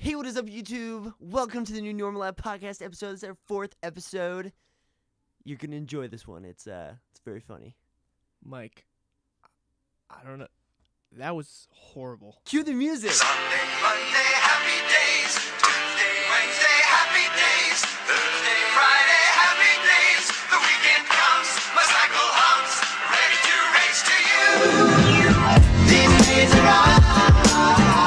Hey, what is up, YouTube? Welcome to the New Normal Lab podcast episode. This is our 4th episode. You're gonna enjoy this one. It's very funny. Mike, I don't know. That was horrible. Cue the music. Sunday, Monday, happy days. Tuesday, Wednesday, happy days. Thursday, Friday, happy days. The weekend comes, my cycle hums, ready to race to you. These days are all.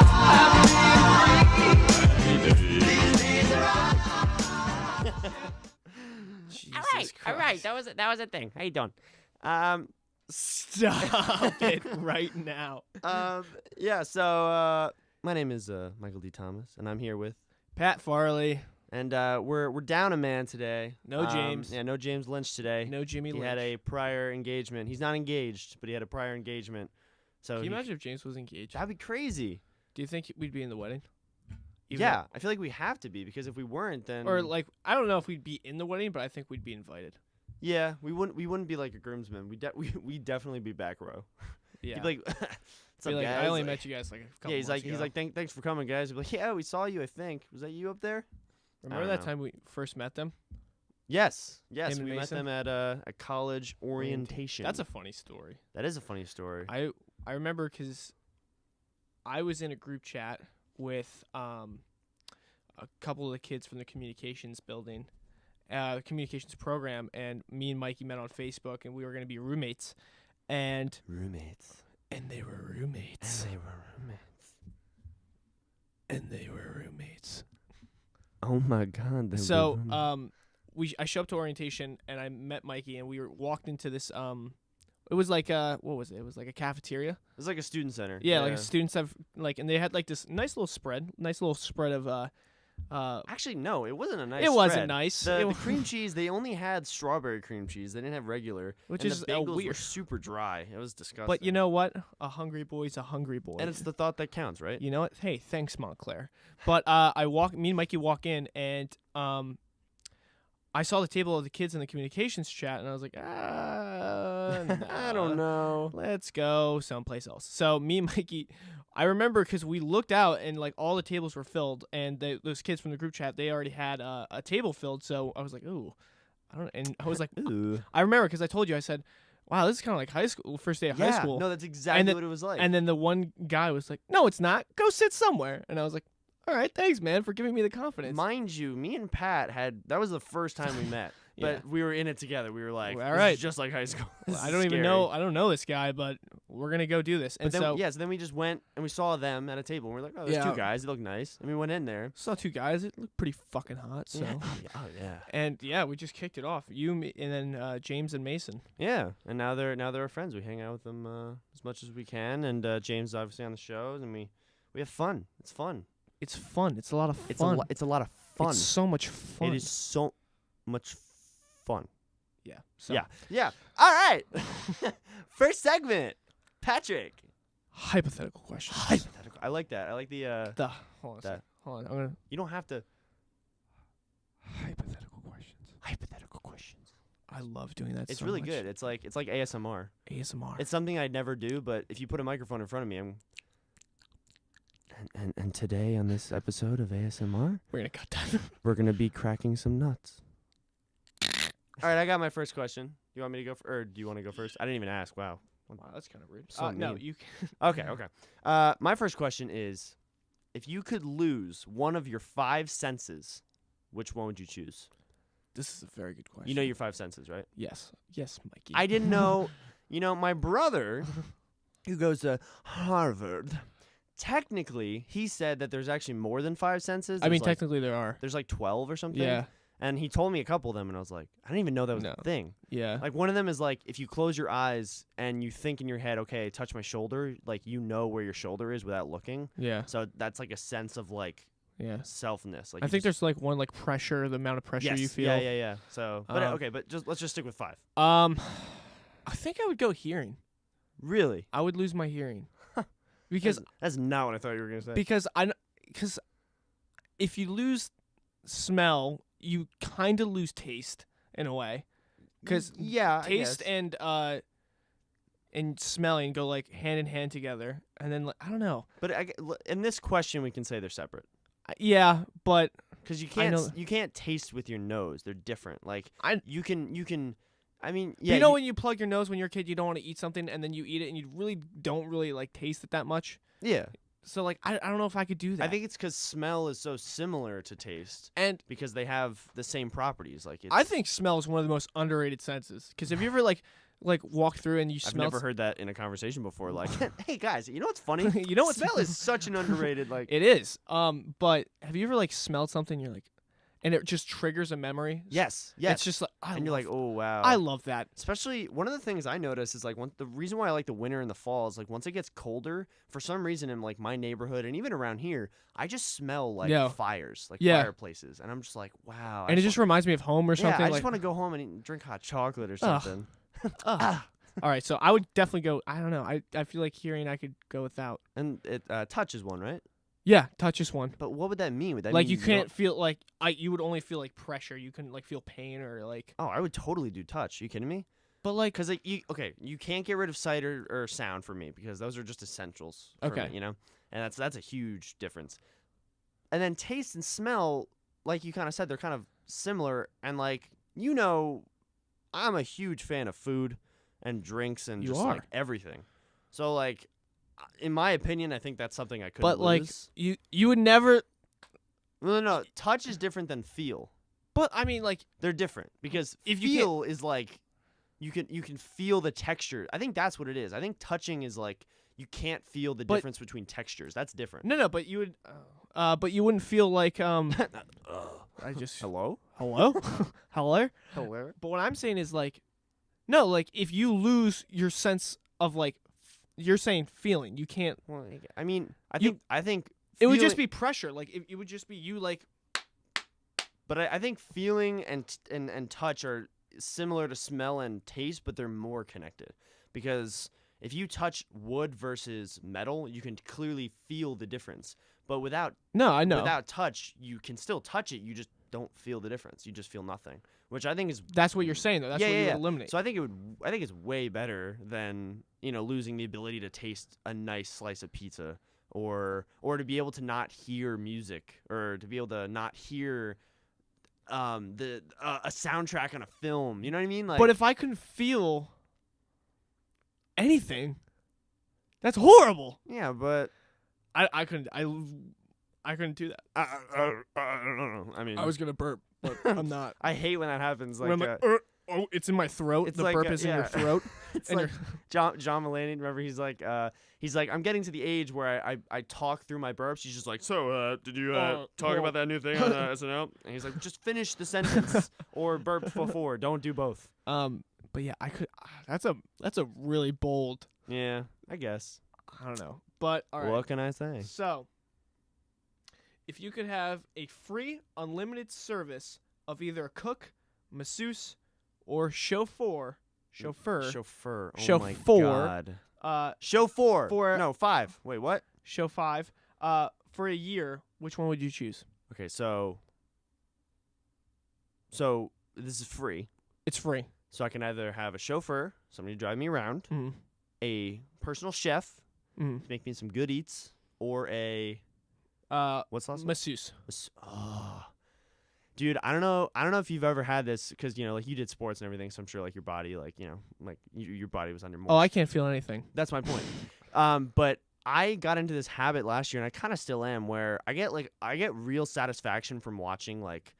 All right. That was a thing. How you doing? Stop it right now. Yeah. So, my name is Michael D. Thomas, and I'm here with, Pat Farley. and we're down a man today. No James. Yeah, no James Lynch today. No Jimmy He Lynch. had a prior engagement. He's not engaged, but he had a prior engagement. So Can you imagine if James was engaged? that'd be crazy. Do you think we'd be in the wedding? Yeah, I feel like we have to be, because if we weren't, then Or like, I don't know if we'd be in the wedding, but I think we'd be invited. yeah, we wouldn't be like a groomsman. We'd definitely be back row. Yeah. He'd be like, what's Be up, like, guys? I only Like- met you guys like a couple Yeah, he's months like, ago. thanks for coming, guys. He'd be like, yeah, we saw you. I think was that you up there? Remember I that don't know. time we first met them? Yes, Him and we met Mason? them at a college orientation. That's a funny story. That is a funny story. I remember because I was in a group chat with a couple of the kids from the communications building, communications program, and me and Mikey met on Facebook, and we were going to be roommates, and roommates. they were roommates, And they were roommates. and they were roommates. Oh my God. They So were roommates. I showed up to orientation, and I met Mikey, and we walked into this it was like what was it? It was like a cafeteria. It was like a student center. Yeah, like students have like, and they had like this nice little spread of Actually, no, it wasn't a nice. it wasn't spread. nice. The cream cheese, they only had strawberry cream cheese. They didn't have regular. Which and is the bagels were weird. super dry. It was disgusting. But you know what? A hungry boy's a hungry boy. and it's the thought that counts, right? You know what? Hey, thanks, Montclair. But me and Mikey walk in, and I saw the table of the kids in the communications chat, and I was like, I don't know. Let's go someplace else. So me and Mikey, I remember because we looked out, and like all the tables were filled, and those kids from the group chat, they already had a table filled. So I was like, ooh, and I was like, Ooh. I remember because I told you, I said, wow, this is kind of like high school, first day of high school. No, that's exactly then- what it was like. And then the one guy was like, no, it's not. Go sit somewhere. And I was like, all right, thanks, man, for giving me the confidence. Mind you, me and Pat that was the first time we met. But Yeah. we were in it together. We were like, All this right. is just like high school. This I is don't even scary. know. I don't know this guy, but we're going to go do this. But And then, so so then we just went and we saw them at a table. And we were like, oh, there's Yeah. 2 guys. They look nice. And we went in there. saw 2 guys. It looked pretty fucking hot. So. Oh, yeah. And yeah, we just kicked it off. You, me, and then James and Mason. Yeah. And now they're our friends. We hang out with them as much as we can. And James is obviously on the shows. And we have fun. It's fun. It's fun. It's a lot of It's fun. it's a lot of fun. It's so much fun. It is so much fun. Yeah. So Yeah. Yeah. All right. First segment. Patrick. hypothetical questions. Hypothetical. I like that. I like the Hold on. that. Hold on. I'm gonna You don't have to. hypothetical questions. Hypothetical questions. I love doing that. It's so really much. good. It's like ASMR. ASMR. It's something I'd never do, but if you put a microphone in front of me, and today on this episode of ASMR, We're gonna cut that. we're gonna be cracking some nuts. All right, I got my first question. You want me to go, or do you want to go first? I didn't even ask. Wow. Wow, that's kind of rude. So no, mean. you. Can. Okay. My first question is, if you could lose one of your 5 senses, which one would you choose? This is a very good question. You know your 5 senses, right? Yes, Mikey. I didn't know. My brother, who goes to Harvard, technically, he said that there's actually more than 5 senses. I mean, There's like, technically there are. there's like 12 or something. Yeah. And he told me a couple of them, and I was like, I didn't even know that was No. a thing. Yeah. Like, one of them is like, if you close your eyes and you think in your head, okay, touch my shoulder, like, you know where your shoulder is without looking. Yeah. So that's like a sense of like Yeah. selfness. Like, I you think just, there's like one like pressure, the amount of pressure yes, you feel. Yeah. So, but okay, but let's just stick with 5. I think I would go hearing. Really? I would lose my hearing. Because that's not what I thought you were gonna say. because if you lose smell, you kind of lose taste in a way. Because yeah, taste and smelling go like hand in hand together, and then like, I don't know. But in this question, we can say they're separate. Yeah, but Because you I know- can't taste with your nose. They're different. Like I- you can. I mean, But yeah. you know when you plug your nose when you're a kid, you don't want to eat something, and then you eat it, and you really don't really like taste it that much. yeah. So like I don't know if I could do that. I think it's because smell is so similar to taste and because they have the same properties. Like it's, I think smell is one of the most underrated senses. Because have you ever like walk through and you I've smell? never heard that in a conversation before. Like, hey guys, you know what's funny? You know what's- smell is such an underrated like. It is. But have you ever like smelled something? You're like, and it just triggers a memory. Yes, yes. It's just like and you're like, oh wow. I love that. Especially one of the things I notice is like the reason why I like the winter and the fall is like once it gets colder, for some reason in like my neighborhood and even around here, I just smell like Yeah. fires, like Yeah. fireplaces, and I'm just like, wow. And it just reminds me of home or something. I like, just want to go home and drink hot chocolate or Ugh. something. Ugh. All right, so I would definitely go. I don't know. I feel like hearing I could go without. And it touch is one, right? Yeah, touch is one. But what would that mean? Would that Like mean you don't- can't feel like you would only feel like pressure. You couldn't like feel pain or like. Oh, I would totally do touch. Are you kidding me? But like, Because you can't get rid of sight or sound for me because those are just essentials. For Okay. me, you know, and that's a huge difference. And then taste and smell, like you kind of said, they're kind of similar. And like I'm a huge fan of food and drinks and You just are. like everything. So like, in my opinion, I think that's something I couldn't but like lose. you would never. No. Touch is different than feel. But I mean, like They're different because If you feel is like you can feel the texture. I think that's what it is. I think touching is like you can't feel the But- difference between textures. That's different. no, but you would. But you wouldn't feel like I just Hello? hello. Hello. Hello? But what I'm saying is like, no, like if you lose your sense of like, you're saying feeling, you can't. Well, I mean, You- I think It would just feeling- be pressure. Like it would just be you like. But I think feeling and touch are similar to smell and taste, but they're more connected. Because if you touch wood versus metal, you can clearly feel the difference. But without No, I know. without touch, you can still touch it. You just don't feel the difference. You just feel nothing, which I think is That's what you're saying though. That's yeah, what yeah, you would yeah. eliminate. So I think it's way better than losing the ability to taste a nice slice of pizza or to be able to not hear music or to be able to not hear a soundtrack on a film. You know what I mean? Like, But if I couldn't feel anything, that's horrible. yeah, but I couldn't do that. I don't know. I mean, I was gonna burp, but I'm not. I hate when that happens. When Like, I'm like, oh, it's in my throat. it's The like burp a- is in your yeah. throat. it's and like John Mulaney. Remember, he's like, I'm getting to the age where I talk through my burps. He's just like, so, did you talk well- about that new thing on SNL? And he's like, just finish the sentence or burp before. Don't do both. But yeah, I could. That's a really bold. Yeah, I guess. I don't know. But all right. What can I say? So, if you could have a free, unlimited service of either a cook, masseuse, or chauffeur, Chauffeur. Oh my Chauffeur. god. Chauffeur. For- No, 5. Wait, what? show 5, for a year, which one would you choose? Okay, so this is free. It's free. So I can either have a chauffeur, somebody to drive me around, Mm-hmm. a personal chef Mm-hmm. to make me some good eats, or a what's the last one? Masseuse. Oh. Dude, I don't know if you've ever had this because like you did sports and everything, so I'm sure like your body, like your body was under more. Oh, I can't feel anything. That's my point. But I got into this habit last year, and I kind of still am, where I get real satisfaction from watching like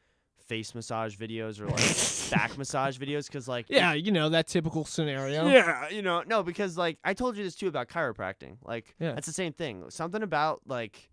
face massage videos or like back massage videos, because like Yeah, that typical scenario. yeah, no, because like I told you this too about chiropractic. Like Yeah. that's the same thing. Something about like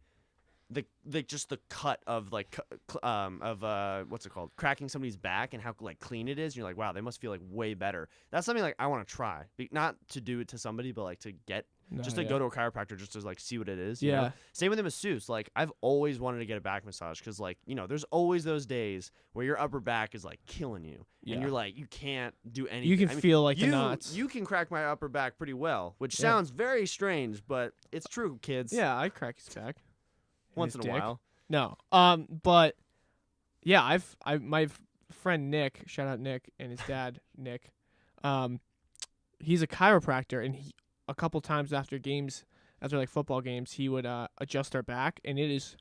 the just the cut of like what's it called, cracking somebody's back and how like clean it is. And you're like, wow, they must feel like way better. That's something like I want to try, not to do it to somebody, but like to get just to go to a chiropractor just to like see what it is. you know? Yeah. Same with the masseuse. Like I've always wanted to get a back massage because like there's always those days where your upper back is like killing you, Yeah. and you're like you can't do anything. You can I mean, feel like the you knots. you can crack my upper back pretty well, which Yeah. sounds very strange, but it's true, kids. Yeah, I crack his back. once his in a dick. while. No. But yeah, my friend Nick, shout out Nick and his dad Nick. He's a chiropractor, and a couple times after like football games, he would adjust our back, and it is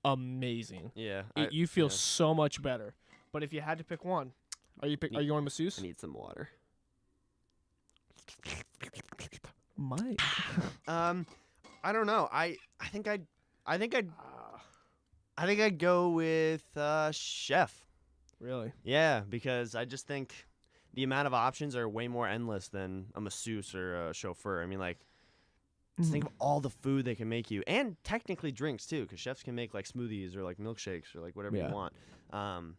amazing. Yeah. You feel yeah. so much better. But if you had to pick one, are you going masseuse? I need some water. Might. I don't know. I think I'd go with chef. Really? Yeah, because I just think the amount of options are way more endless than a masseuse or a chauffeur. I mean, like, just think of all the food they can make you, and technically drinks too, because chefs can make like smoothies or like milkshakes or like whatever you want. And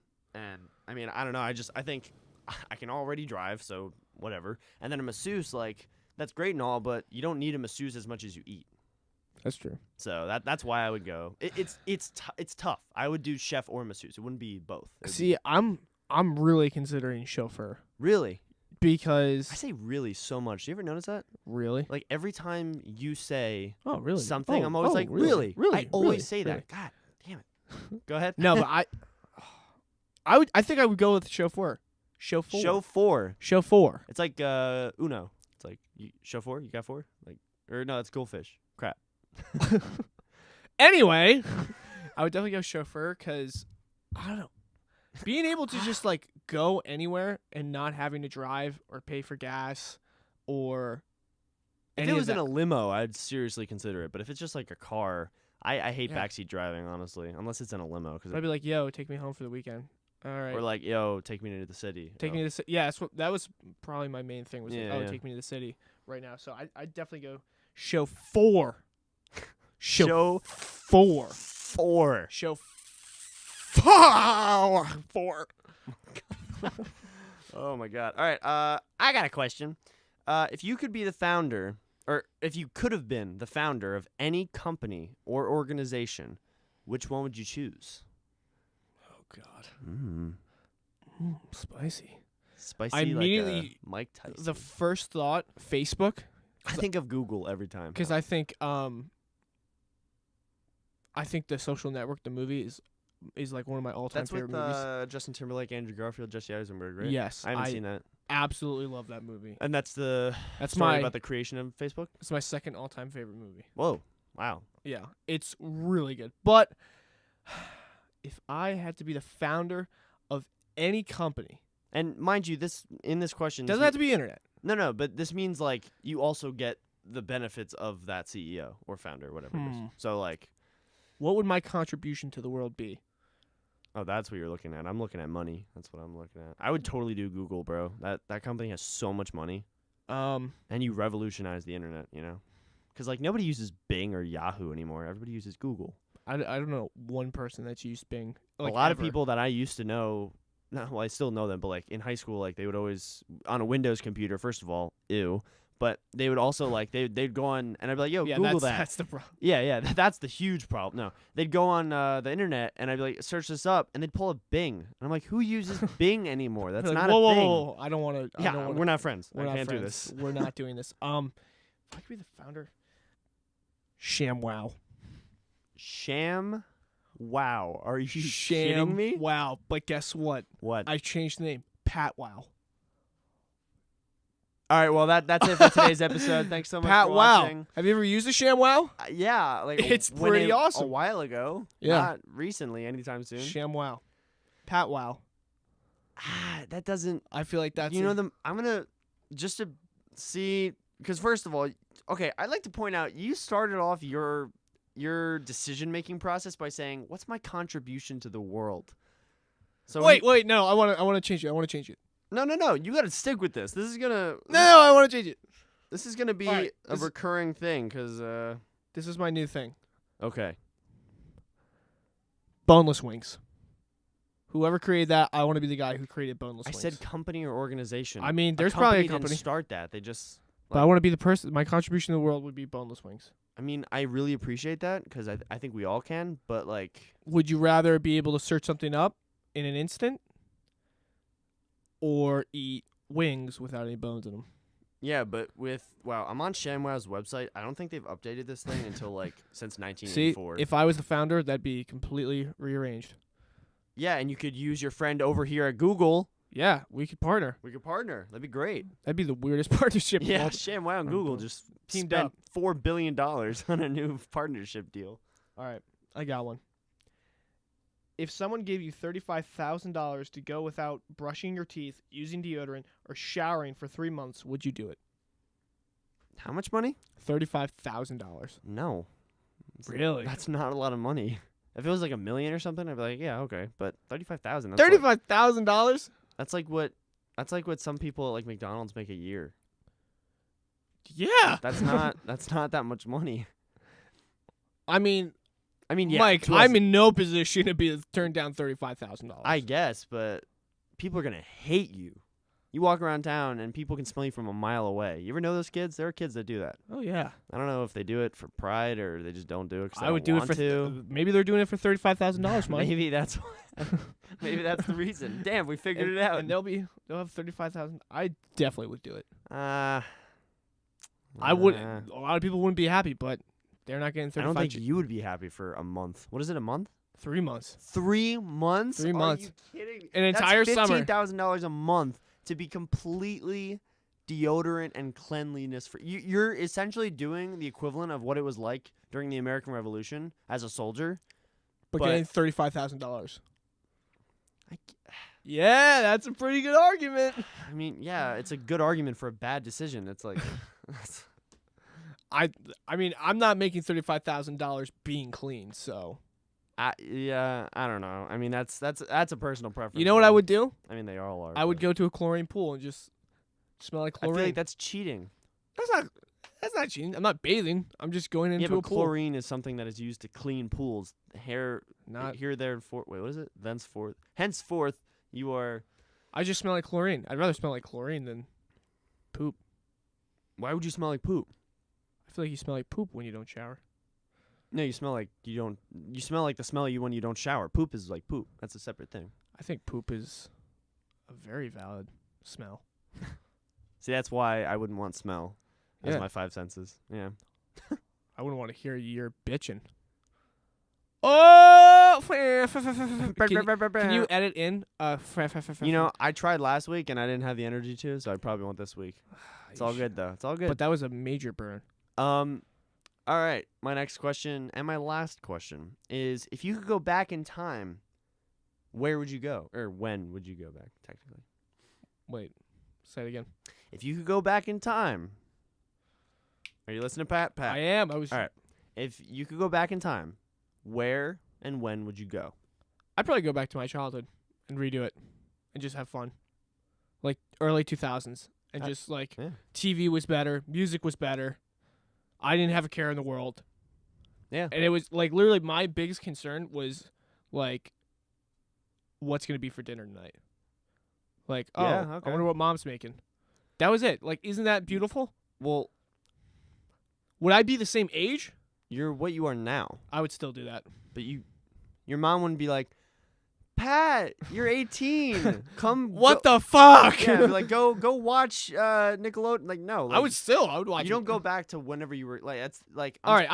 I mean, I don't know. I think I can already drive, so whatever. And then a masseuse, like, that's great and all, but you don't need a masseuse as much as you eat. That's true. So that's why I would go. It's tough. I would do chef or masseuse. It wouldn't be both. See, I'm really considering chauffeur Really? because I say really so much. Do you ever notice that? really. Like every time you say Really? something, Oh, I'm always like, really? I always Really? say that. God damn it. Go ahead. No, but I think I would go with chauffeur. Chauffeur. Chauffeur. It's like Uno. It's like chauffeur. You got four? Like, or no, it's goldfish. Crap. Anyway, I would definitely go chauffeur because I don't know, being able to just like go anywhere and not having to drive or pay for gas or If any it of was in that. a limo, I'd seriously consider it. But if it's just like a car, I hate Yeah. backseat driving, honestly, unless it's in a limo. Cause I'd be like, yo, take me home for the weekend. All right. or like, yo, take me to the city. Take me to the yeah, that was probably my main thing was Yeah, yeah. take me to the city right now. So I'd definitely go chauffeur. Chauffeur. Chauffeur. Chauffeur. Oh my god. All right. I got a question. If you could be the founder, or if you could have been the founder of any company or organization, which one would you choose? Oh God. Spicy. Spicy. I immediately like Mike Tyson. the first thought Facebook I think of Google every time. because I think The Social Network, the movie, is like one of my all-time That's favorite with movies. Justin Timberlake, Andrew Garfield, Jesse Eisenberg, right? Yes, I haven't seen that. Absolutely love that movie. And that's the That's story my about the creation of Facebook? it's my second all-time favorite movie. Whoa. Wow. Yeah, it's really good. But if I had to be the founder of any company, And mind you, in this question doesn't have to be internet. No, but this means like you also get the benefits of that CEO or founder, whatever it is. So like, What would my contribution to the world be? oh, that's what you're looking at. I'm looking at money. That's what I'm looking at. I would totally do Google, bro. That company has so much money, and you revolutionize the internet. You know, because like nobody uses Bing or Yahoo anymore. Everybody uses Google. I don't know one person that's used Bing. Like a lot ever. of people that I used to know. No, well, I still know them, but like in high school, like they would always on a Windows computer. First of all, ew. But they would also like they'd go on and I'd be like, yo, Yeah, Google that. that's the problem. Yeah, that's the huge problem. No, they'd go on the internet and I'd be like, search this up, and they'd pull up Bing, and I'm like, who uses Bing anymore? That's Like, not whoa, a thing. whoa. I don't want to. Yeah, we're not friends. We're I not can't friends. do this. We're not doing this. If I could be the founder, ShamWow. Wow, are you kidding me? Wow, but guess what? What? I changed the name. Pat Wow. All right, well that's it for today's episode. Thanks so much Pat for Wow. watching. Have you ever used a ShamWow? Yeah, like It's when pretty a awesome. while ago. Yeah. Not recently, anytime soon. ShamWow. Pat Wow. That doesn't. I feel like that's I'm gonna just to see, because first of all, okay, I'd like to point out you started off your decision making process by saying, "What's my contribution to the world?" So Wait, no, I want to change it. No, you got to stick with this. This is gonna No, I want to change it. This is gonna be All right, a recurring thing, because This is my new thing. okay, Boneless wings. Whoever created that, I want to be the guy who created boneless I wings. said company or organization. I mean, there's probably a didn't company. start that. They just. But I want to be the person. My contribution to the world would be boneless wings. I mean, I really appreciate that, because I think we all can, but like. Would you rather be able to search something up in an instant, or eat wings without any bones in them? Yeah, but I'm on ShamWow's website. I don't think they've updated this thing until like since See, 1984. if I was the founder, that'd be completely rearranged. Yeah, and you could use your friend over here at Google. Yeah, we could partner. We could partner. That'd be great. That'd be the weirdest partnership. Yeah, of all ShamWow and Google just Teamed spent up. $4 billion on a new partnership deal. All right, I got one. If someone gave you $35,000 to go without brushing your teeth, using deodorant, or showering for 3 months, would you do it? How much money? $35,000. No. Really? That's not a lot of money. If it was like $1 million or something, I'd be like, yeah, okay. But 35,000. $35,000? That's like what some people at like McDonald's make a year. Yeah. That's not that much money. I mean, yeah, Mike, to us- I'm in no position to be turned down $35,000. I guess, but people are gonna hate you. You walk around town and people can smell you from a mile away. You ever know those kids? There are kids that do that. Oh yeah. I don't know if they do it for pride or they just don't do it because I would do it for maybe they're doing it for $35,000, Mike. Maybe that's maybe that's the reason. Damn, we figured it out. And they'll have $35,000. I definitely would do it. I wouldn't. A lot of people wouldn't be happy, but they're not getting 35. I don't think you would be happy for a month. What is it? A month? 3 months. 3 months? 3 months. Are you kidding? An entire summer. $15,000 a month to be completely deodorant and cleanliness for you're essentially doing the equivalent of what it was like during the American Revolution as a soldier, but getting $35,000. I, Yeah, that's a pretty good argument. I mean, yeah, it's a good argument for a bad decision. It's like, I mean, I'm not making $35,000 being clean, so. yeah, I don't know. I mean, that's a personal preference. You know what I would do? I mean, they all are. I would but go to a chlorine pool and just smell like I chlorine. feel like that's cheating. That's not cheating. I'm not bathing. I'm just going into Yeah, but a pool. chlorine is something that is used to clean pools. Not. Here, there, and wait, what is it? Henceforth, you are. I just smell like chlorine. I'd rather smell like chlorine than poop. Why would you smell like poop? I feel like you smell like poop when you don't shower. No, you smell like you don't. You smell like the smell of you when you don't shower. Poop is like poop. That's a separate thing. I think poop is a very valid smell. See, that's why I wouldn't want smell as Yeah. my 5 senses. Yeah. I wouldn't want to hear you're bitching. Oh! Can you edit in? You know, I tried last week and I didn't have the energy to, so I probably won't this week. It's all good though. It's all good. But that was a major burn. All right. My next question and my last question is: if you could go back in time, where would you go, or when would you go back? Technically, Wait, say it again. if you could go back in time, are you listening, Pat? I am. I was. All right. If you could go back in time, where and when would you go? I'd probably go back to my childhood and redo it, and just have fun, like early 2000s, and just like Yeah. TV was better, music was better. I didn't have a care in the world. Yeah. And it was like literally my biggest concern was like, what's gonna be for dinner tonight? Like, Yeah, I okay. wonder what mom's making. That was it. Like, isn't that beautiful? Well, Would I be the same age? you're what you are now, I would still do that. but your mom wouldn't be like, Pat, you're 18. Come. What go. the fuck? Yeah, be like go watch Nickelodeon. Like no, like, I would watch. You don't go back to whenever you were like. That's like. All right,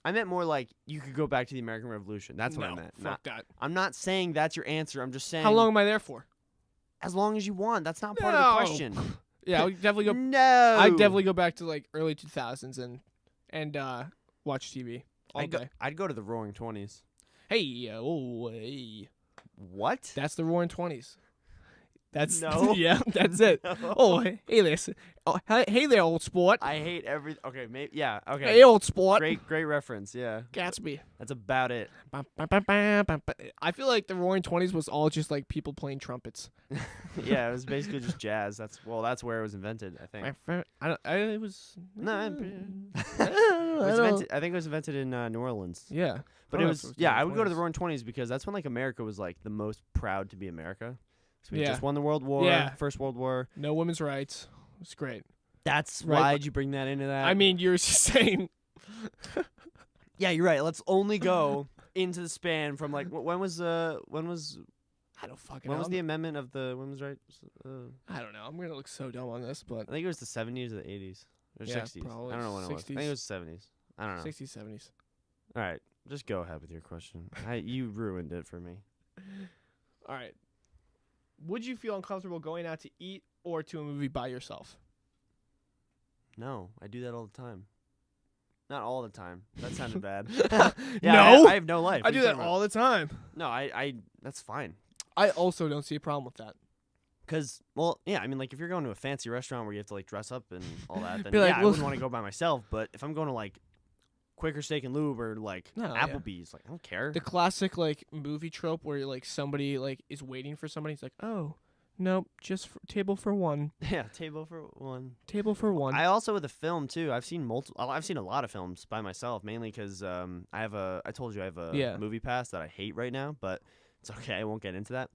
I meant more like you could go back to the American Revolution. That's what I meant. Fuck that. I'm not saying that's your answer. I'm just saying. How long am I there for? As long as you want. That's not part of the No. question. Yeah, I would definitely go. No. I'd definitely go back to like early 2000s and watch TV all day. I'd go to the Roaring 20s. Hey, oh, hey. What? That's the Roaring 20s. That's No. Yeah, that's it. No. Oh, hey, listen. Oh, hey there, old sport. I hate every. Okay, maybe. Yeah. Okay. Hey, old sport. Great reference. Yeah. Gatsby. That's about it. I feel like the Roaring 20s was all just like people playing trumpets. Yeah, it was basically just jazz. That's where it was invented. I think. It was. No, I it don't was know. invented, I think it was invented in New Orleans. Yeah. But I it don't know was, if yeah, the I would go to the 20s. Roaring 20s because that's when like America was like the most proud to be America. So we Yeah. just won the World War, Yeah. First World War. No women's rights. It's great. That's Right, why'd but- you bring that into that? I mean, you're just saying. yeah, you're right. Let's only go into the span from like when was I don't fucking when know. was the amendment of the women's rights? I don't know. I'm gonna look so dumb on this, but I think it was the 70s or the 80s or Yeah, 60s. probably I don't know when it was. I think 60s. it was 70s. I don't know. 60s, 70s. All right, just go ahead with your question. You ruined it for me. All right. Would you feel uncomfortable going out to eat or to a movie by yourself? No, I do that all the time. Not all the time. That sounded bad. No. I have no life. I What are do you that talking about? all the time. No, I that's fine. I also don't see a problem with that. Cause, well, yeah, I mean, like if you're going to a fancy restaurant where you have to like dress up and all that, then Be like, I well- wouldn't want to go by myself. But if I'm going to like Quaker Steak and Lube or like No, yeah. Applebee's, like I don't care. The classic like movie trope where like somebody like is waiting for somebody. It's like, oh, nope, just table for one. Yeah, table for one. Table for one. I also with the film too. I've seen a lot of films by myself, mainly because I told you I have a Yeah. movie pass that I hate right now, but it's okay. I won't get into that.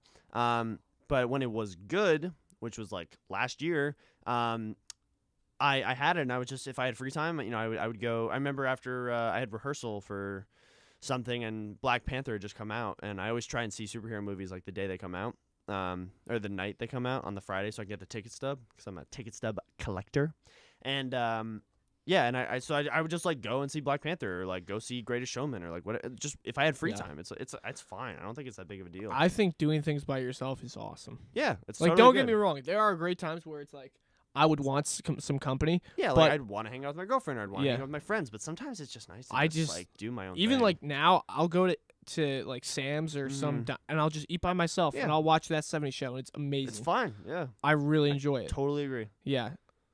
But when it was good, which was like last year, I had it, and I would just, if I had free time, I would go. I remember after I had rehearsal for something, and Black Panther had just come out, and I always try and see superhero movies like the day they come out, or the night they come out on the Friday, so I can get the ticket stub because I'm a ticket stub collector, and yeah, and I would just like go and see Black Panther or like go see Greatest Showman or like what, just if I had free Yeah. time, it's fine. I don't think it's that big of a deal. I think doing things by yourself is awesome. Yeah, it's Like, totally don't good. get me wrong. There are great times where it's like, I would want some company. Yeah, but like I'd want to hang out with my girlfriend or I'd want to Yeah. hang out with my friends, but sometimes it's just nice to I just just- like do my own Even thing. like now, I'll go to like Sam's or and I'll just eat by myself Yeah. and I'll watch that 70s show and it's amazing. it's fine. Yeah, I really enjoy it. totally agree. Yeah,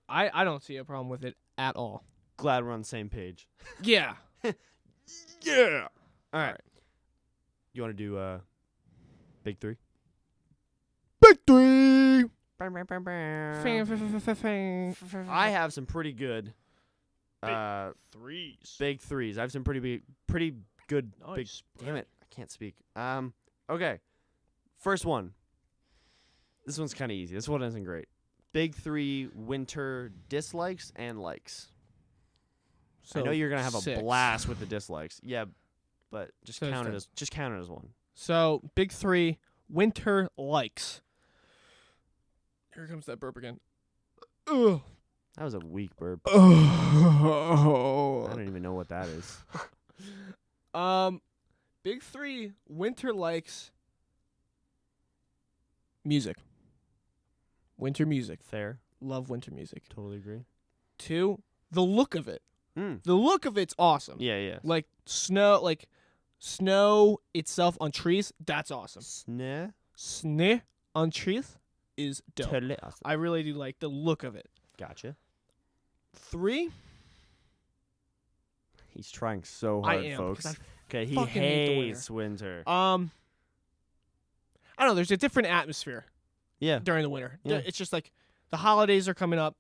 I don't see a problem with it at all. Glad we're on the same page. Yeah. Yeah. All right. You want to do big three? Big three. I have some pretty good Threes. big threes. I have some pretty good big. Nice. Damn it, I can't speak. Okay. First one. This one's kind of easy. This one isn't great. Big three winter dislikes and likes. I know you're gonna have six. a blast with the dislikes. Yeah, but just So count it it's as one. So big three winter likes. Here comes that burp again. Ugh. That was a weak burp. I Oh. don't even know what that is. Big three winter likes music. Winter music. Fair. Love winter music. Totally agree. 2, the look of it. Mm. The look of it's awesome. Yeah. Like snow itself on trees, that's awesome. Sneh. Snow on trees is dope. Totally awesome. I really do like the look of it. Gotcha. 3, He's trying so I hard, am, folks. because Okay, he fucking hate the winter. hates winter. I don't know, there's a different atmosphere Yeah. during the winter. Yeah. It's just like the holidays are coming up.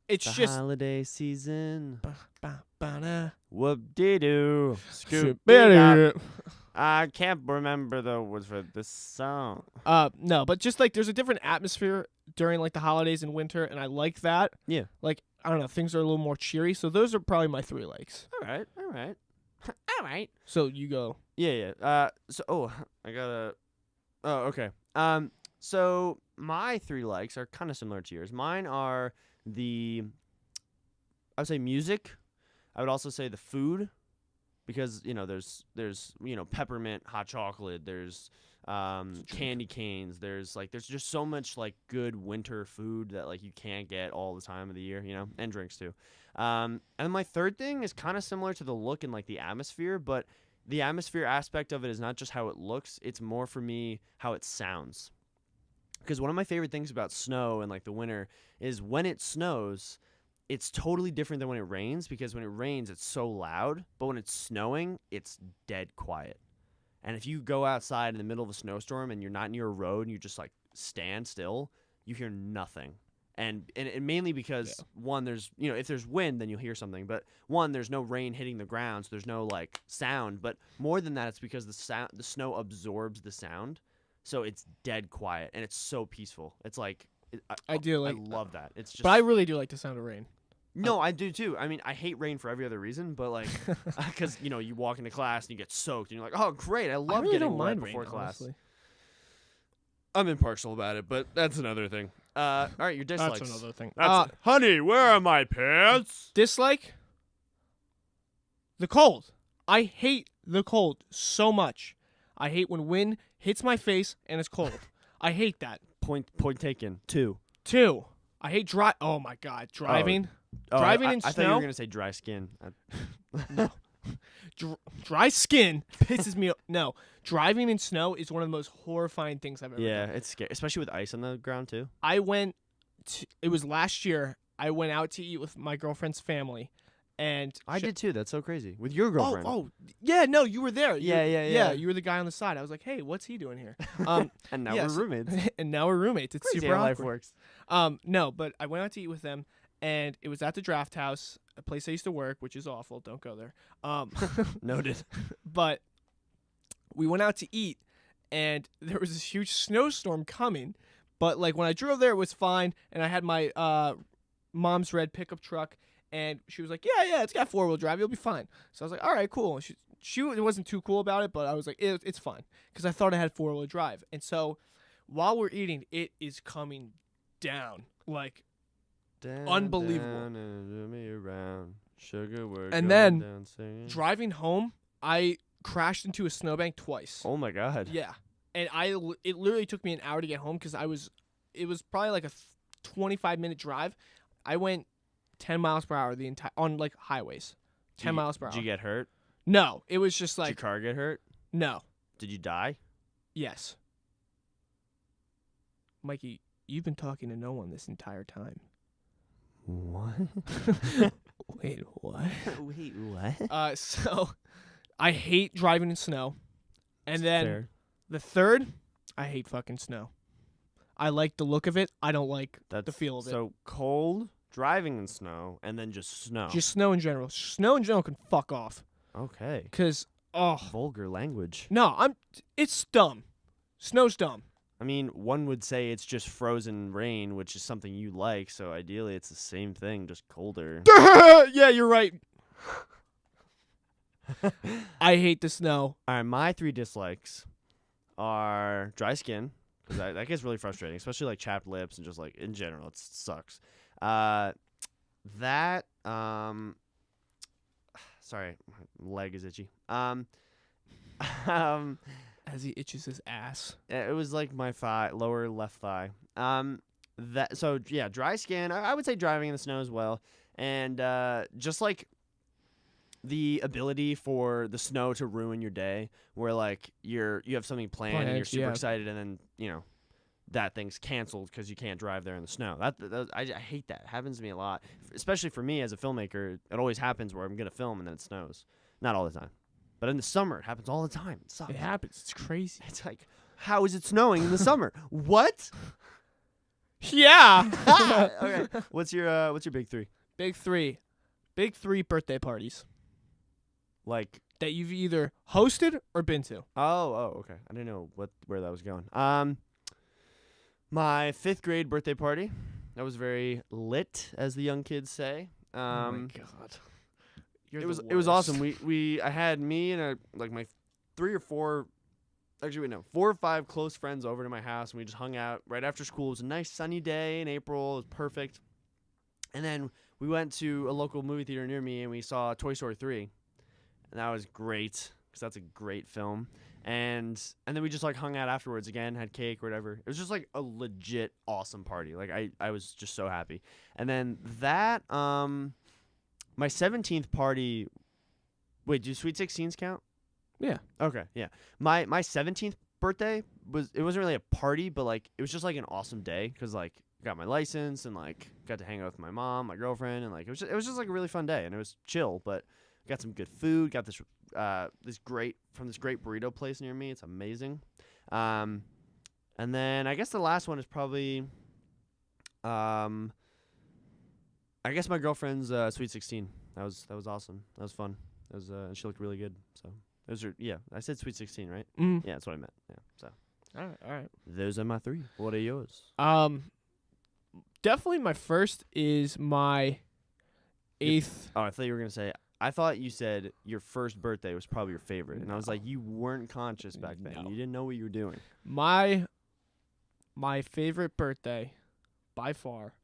It's The just holiday season. ba-ba-ba-da. Whoop-de-doo. Shit, Scoop-de-dop. I can't remember the words for this song. No, but just like there's a different atmosphere during like the holidays in winter, and I like that. Yeah. Like I don't know, things are a little more cheery. So those are probably my 3 likes. All right. All right. So you go. Yeah. I gotta. Oh, okay. So my 3 likes are kind of similar to yours. Mine are I would say music. I would also say the food, because there's peppermint hot chocolate. There's candy canes. There's just so much like good winter food that like you can't get all the time of the year. And drinks too. And my third thing is kind of similar to the look and like the atmosphere, but the atmosphere aspect of it is not just how it looks. It's more for me how it sounds. Because one of my favorite things about snow and like the winter is when it snows, it's totally different than when it rains, because when it rains, it's so loud. But when it's snowing, it's dead quiet. And if you go outside in the middle of a snowstorm and you're not near a road and you just like stand still, you hear nothing. And mainly because one, there's if there's wind, then you'll hear something. But one, there's no rain hitting the ground, so there's no like sound. But more than that, it's because the snow absorbs the sound, so it's dead quiet and it's so peaceful. It's like I love that. It's just. But I really do like the sound of rain. No, I do too. I mean, I hate rain for every other reason, but like, because you walk into class and you get soaked, and you're like, oh great, I love really getting don't wet mind before rain, class. honestly. I'm impartial about it, but that's another thing. All right, your dislikes. That's another thing. Honey, where are my pants? Dislike? The cold. I hate the cold so much. I hate when wind hits my face and it's cold. I hate that. Point taken. 2. 2, I hate oh my god, driving. Driving in I thought you snow? were gonna say dry skin. Dry skin pisses me off. No, driving in snow is one of the most horrifying things I've ever Yeah, done. it's scary, especially with ice on the ground too. It was last year. I went out to eat with my girlfriend's family, and I did too. That's so crazy. With your girlfriend. Oh, yeah, no, you were there. Yeah. You were the guy on the side. I was like, hey, what's he doing here? And now yes. we're roommates. And now we're roommates. It's Crazy super how life awkward. works. No, but I went out to eat with them, and it was at the Draft House, a place I used to work, which is awful. Don't go there. Noted. But we went out to eat, and there was this huge snowstorm coming. But like when I drove there, it was fine, and I had my mom's red pickup truck, and she was like, "Yeah, it's got 4-wheel drive. You'll be fine." So I was like, "All right, cool." She wasn't too cool about it, but I was like, "It's fine," because I thought I had 4-wheel drive. And so while we're eating, it is coming down like unbelievable. Down and me around. Sugar, we're And going then down singing. driving home, I crashed into a snowbank twice. Oh my god. Yeah, and it literally took me an hour to get home because it was probably like a 25-minute drive. I went 10 miles per hour on like highways. 10 miles per hour. Did you get hurt? No, it was just Did your like car get hurt? no. Did you die? Yes. Mikey, you've been talking to no one this entire time. What? Wait, what? Wait, what? So I hate driving in snow. And then Fair. the third, I hate fucking snow. I like the look of it. I don't like the feel of it. So cold, driving in snow, and then just snow. Just snow in general. Snow in general can fuck off. Okay. Cause Vulgar language. no, it's dumb. Snow's dumb. I mean, one would say it's just frozen rain, which is something you like, so ideally it's the same thing, just colder. Yeah, you're right. I hate the snow. All right, my 3 dislikes are dry skin, because that gets really frustrating, especially like chapped lips and just like in general, it sucks. Sorry, my leg is itchy. As he itches his ass. It was like my thigh, lower left thigh. Dry skin. I would say driving in the snow as well, and just like the ability for the snow to ruin your day, where like you have something planned and you're super excited, and then that thing's canceled because you can't drive there in the snow. I hate that. It happens to me a lot, especially for me as a filmmaker. It always happens where I'm gonna film and then it snows. Not all the time, but in the summer it happens all the time. It sucks. It happens. It's crazy. It's like, how is it snowing in the summer? What? Yeah. Okay. What's your big 3? Big three birthday parties Like, that you've either hosted or been to. okay. I didn't know where that was going. My 5th grade birthday party. That was very lit, as the young kids say. Oh my god. It was awesome. I had me and my 3 or 4, actually wait, no, 4 or 5 close friends over to my house, and we just hung out right after school. It was a nice sunny day in April. It was perfect. And then we went to a local movie theater near me, and we saw Toy Story 3, and that was great because that's a great film. And then we just like hung out afterwards again, had cake or whatever. It was just like a legit awesome party. Like I was just so happy. And then that my 17th party. Wait, do Sweet 16s count? Yeah. Okay, yeah. My 17th birthday wasn't really a party, but like it was just like an awesome day because like got my license and like got to hang out with my mom, my girlfriend, and like it was just like a really fun day, and it was chill. But got some good food. Got this great burrito place near me. It's amazing. And then I guess the last one is probably I guess my girlfriend's Sweet 16. That was awesome. That was fun. That was she looked really good. So those are I said Sweet 16, right? Mm. Yeah, that's what I meant. Yeah. So All right. those are my 3. What are yours? Definitely my first is my 8th. Oh, I thought you were gonna say. I thought you said your first birthday was probably your favorite, and I was like, you weren't conscious back then. No. You didn't know what you were doing. My favorite birthday, by far,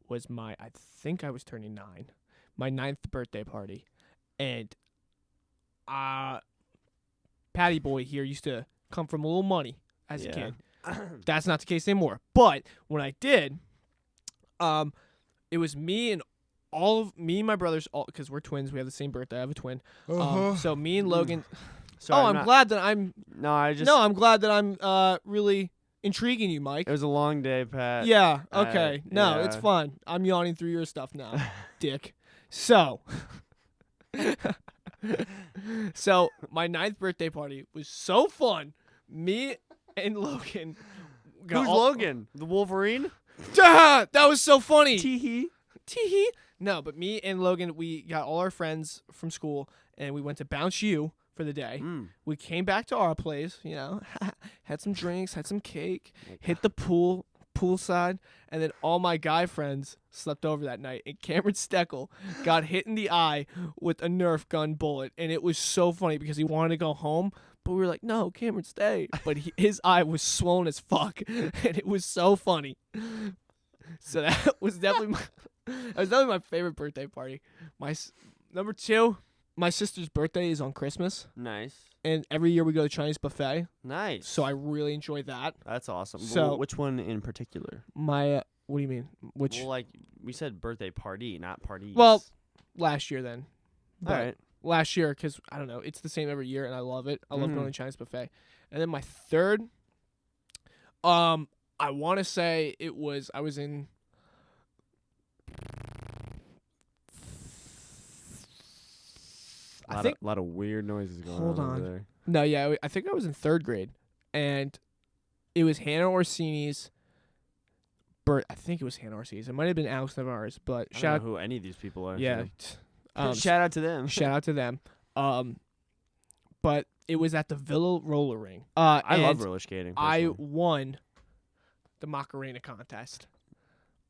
was I think I was turning 9, my 9th birthday party, and Patty Boy here used to come from a little money as a kid. That's not the case anymore. But when I did, it was me and all of me and my brothers, because we're twins, we have the same birthday. I have a twin. So me and Logan. Sorry, I'm glad that I'm. No, I'm glad that I'm really intriguing you, Mike. It was a long day, Pat. Yeah. Okay. No, it's yeah. fun. I'm yawning through your stuff now, dick. So. So my 9th birthday party was so fun. Me and Logan. Who's Logan? The Wolverine? That was so funny. Tee-hee. Tee-hee. No, but me and Logan, we got all our friends from school, and we went to Bounce U for the day. We came back to our place, had some drinks, had some cake, hit the poolside, and then all my guy friends slept over that night, and Cameron Steckel got hit in the eye with a Nerf gun bullet, and it was so funny because he wanted to go home, but we were like, no, Cameron, stay. But his eye was swollen as fuck, and it was so funny. So that was definitely my favorite birthday party. Number 2, my sister's birthday is on Christmas. Nice. And every year we go to Chinese buffet. Nice. So I really enjoy that. That's awesome. So which one in particular? My what do you mean? Which? Well, like we said, birthday party, not parties. Well, last year then. All right. Last year, because I don't know, it's the same every year, and I love it. I love going to Chinese buffet. And then my 3rd, I want to say I was in. A lot of weird noises going on over there. No, yeah, I think I was in 3rd grade, and it was Hannah Orsini's I think it was Hannah Orsini's. It might have been Alex Navarre's, but I don't know who any of these people are. Yeah. Shout out to them. Shout out to them. But it was at the Villa Roller Ring. I love roller skating. I personally. won the Macarena contest.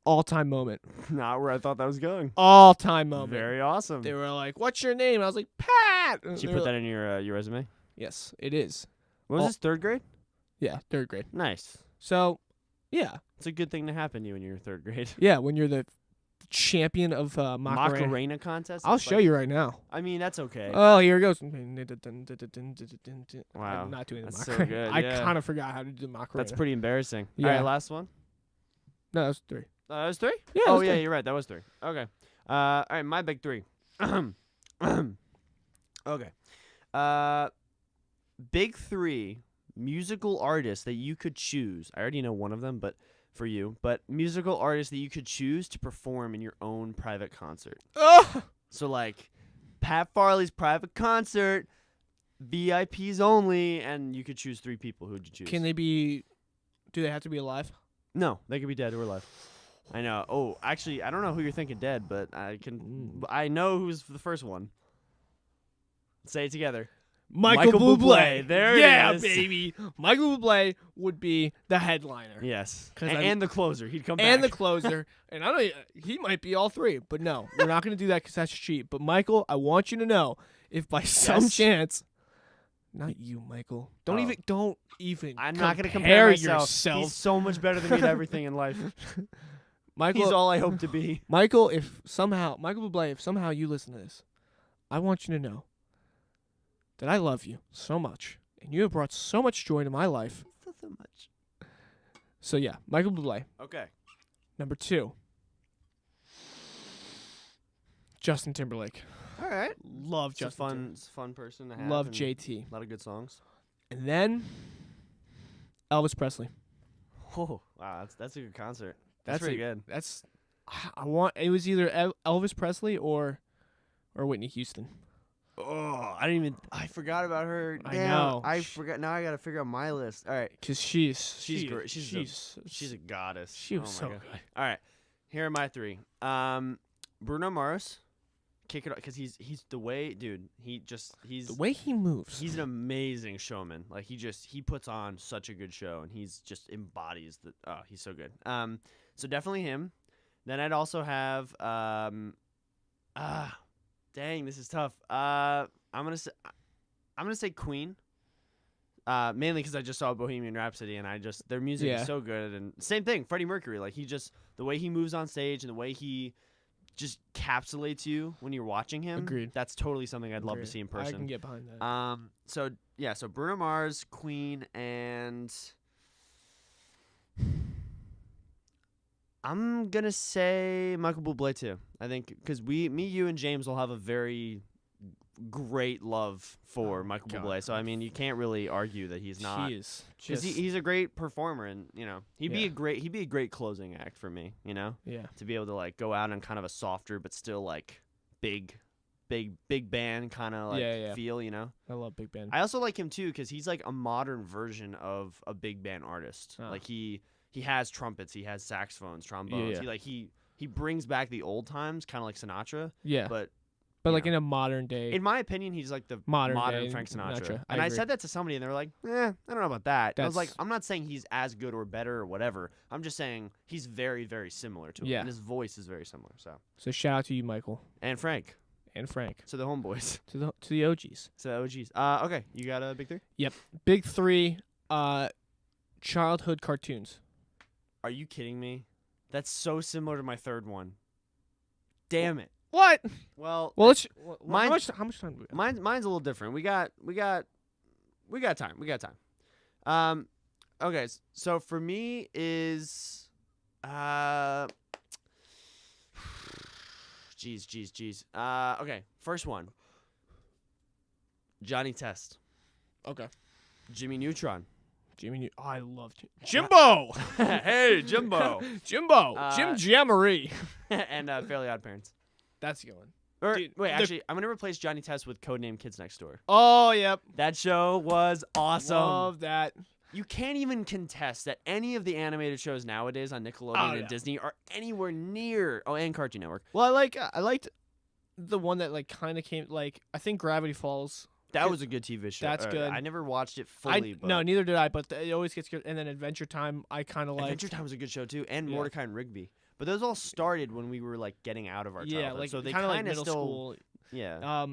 All-time moment. Not where I thought that was going. All-time moment. Very awesome. They were like, "What's your name?" And I was like, "Pat." Did you put that in your resume? Yes, it is. What was this, 3rd grade? Yeah, 3rd grade. Nice. So, yeah. It's a good thing to happen to you when you're 3rd grade. Yeah, when you're the champion of Macarena. Macarena contest? I'll show you right now. I mean, that's okay. Oh, here it goes. Wow. I'm not doing the That's so Macarena. good, I yeah. kind of forgot how to do the Macarena. That's pretty embarrassing. Yeah. All right, last one. No, that was 3. That was 3? Yeah. that Oh, was yeah, 3. you're right. That was 3. Okay. All right, my big 3. Okay. Big 3 musical artists that you could choose. I already know one of them, but for you. But musical artists that you could choose to perform in your own private concert. Oh! So, like, Pat Farley's private concert, VIPs only, and you could choose 3 people. Who would you choose? Do they have to be alive? No, they could be dead or alive. I know. Oh, actually, I don't know who you're thinking dead, but I know who's the first one. Say it together. Michael Bublé. There it yeah, is. baby. Michael Bublé would be the headliner. Yes. 'Cause And the closer. He'd come back. And the closer. And I don't. He might be all 3, but no, we're not going to do that because that's cheap. But Michael, I want you to know, if by some chance, not you, Michael. Don't even. I'm not going to compare myself. yourself. He's so much better than me at everything in life. Michael, He's all I hope to be. Michael, if somehow you listen to this, I want you to know that I love you so much, and you have brought so much joy to my life. Not so much. So yeah, Michael Bublé. Okay. Number 2, Justin Timberlake. All right. Love It's a Justin. fun person to have. Love and JT. A lot of good songs. And then Elvis Presley. Oh, wow, that's a good concert. That's pretty good. It was either Elvis Presley or Whitney Houston. Oh, I forgot about her. I Damn, know. I forgot. Now I got to figure out my list. All right. Cause she's great. She's a goddess. She was Oh so my God. good. All right. Here are my 3. Bruno Mars. Kick it off because he's the way, dude. He's The way he moves. He's an amazing showman. Like he puts on such a good show, and he's just embodies the. Oh, he's so good. So definitely him. Then I'd also have dang, this is tough. I'm gonna say Queen. Mainly because I just saw Bohemian Rhapsody, and their music is so good. And same thing, Freddie Mercury. Like the way he moves on stage and the way he just encapsulates you when you're watching him. Agreed. That's totally something I'd love to see in person. I can get behind that. So Bruno Mars, Queen, and I'm gonna say Michael Bublé too. I think because me, you, and James will have a very great love for Michael God. Bublé. So I mean, you can't really argue that he's not. He is Because just he's a great performer, and he'd be Yeah. a great closing act for me. yeah. To be able to like go out on kind of a softer but still like big band kind of like Yeah. feel. I love Big Ben. I also like him too because he's like a modern version of a big band artist. Oh. Like he has trumpets, he has saxophones, trombones. Yeah. He brings back the old times, kind of like Sinatra. Yeah, But but you like know. in a modern day. in my opinion, he's like the Modern modern day Frank Sinatra. Sinatra. I And I agree. said that to somebody, and they were like, I don't know about that. I was like, That's- I'm not saying he's as good or better or whatever. I'm just saying he's very, very similar to him. Yeah. And his voice is very similar. So shout out to you, Michael And Frank. and Frank, So the homeboys. to the OGs. So OGs. Okay, you got a big three? Big three, childhood cartoons. Are you kidding me? That's so similar to my third one. Damn it. What? Well, Well, let's. Mine- how much time do we have? mine's a little different. We got time. Okay, so for me is jeez. Okay, first one. Johnny Test. Okay. Jimmy Neutron. Jimmy, I love Jimbo. Hey, Jimbo. Jimbo. Jim Jamboree. And Fairly Odd Parents. That's going. Or, Dude, wait, the- actually, I'm gonna replace Johnny Test with Codename Kids Next Door. Oh, yep. That show was awesome. Love that. You can't even contest that any of the animated shows nowadays on Nickelodeon Oh, and yeah. Disney are anywhere near. Oh, and Cartoon Network. Well, I liked the one that like kind of came like I think Gravity Falls. That Good- was a good TV show. That's good. I never watched it fully. But No, neither did I. But it always gets good. And then Adventure Time, I kind of like. Adventure Time was a good show too, and Yeah. Mordecai and Rigby. But those all started when we were like getting out of our Yeah, childhood. like so they kind of like middle still, school. Yeah,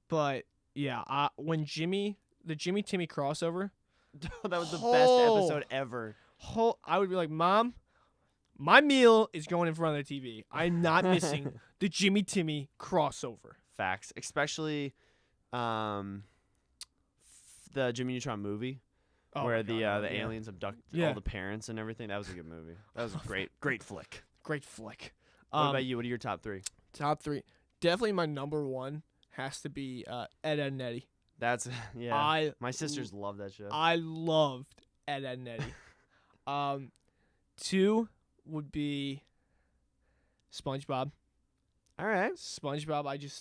But yeah, when the Jimmy Timmy crossover, that was the best Oh. episode ever. I would be like, Mom, my meal is going in front of the TV. I'm not missing the Jimmy Timmy crossover. Facts, especially the Jimmy Neutron movie. Oh where my the God, the yeah. aliens abduct Yeah. all the parents and everything. That was a good movie. That was a great flick. Great flick. What about you? What are your top three? Top three. Definitely my number one has to be Ed, Edd n Eddy. That's yeah. I My sisters love that show. I loved Ed, Edd n Eddy. Two would be SpongeBob. All right. SpongeBob,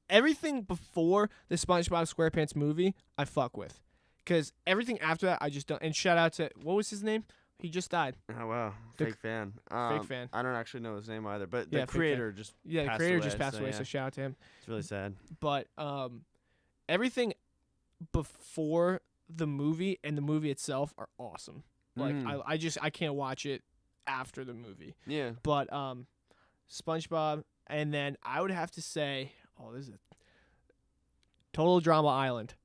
everything before the SpongeBob SquarePants movie, I fuck with. Because everything after that, I just don't. And shout out to, what was his name? He just died. Oh wow, The fake fan. fake fan. I don't actually know his name either, but Yeah, the fake fan. creator just Yeah, the passed creator away, just passed away, yeah. so shout out to him. It's really sad. But everything before the movie and the movie itself are awesome. Like I can't watch it after the movie. Yeah. But SpongeBob, and then I would have to say, this is Total Drama Island.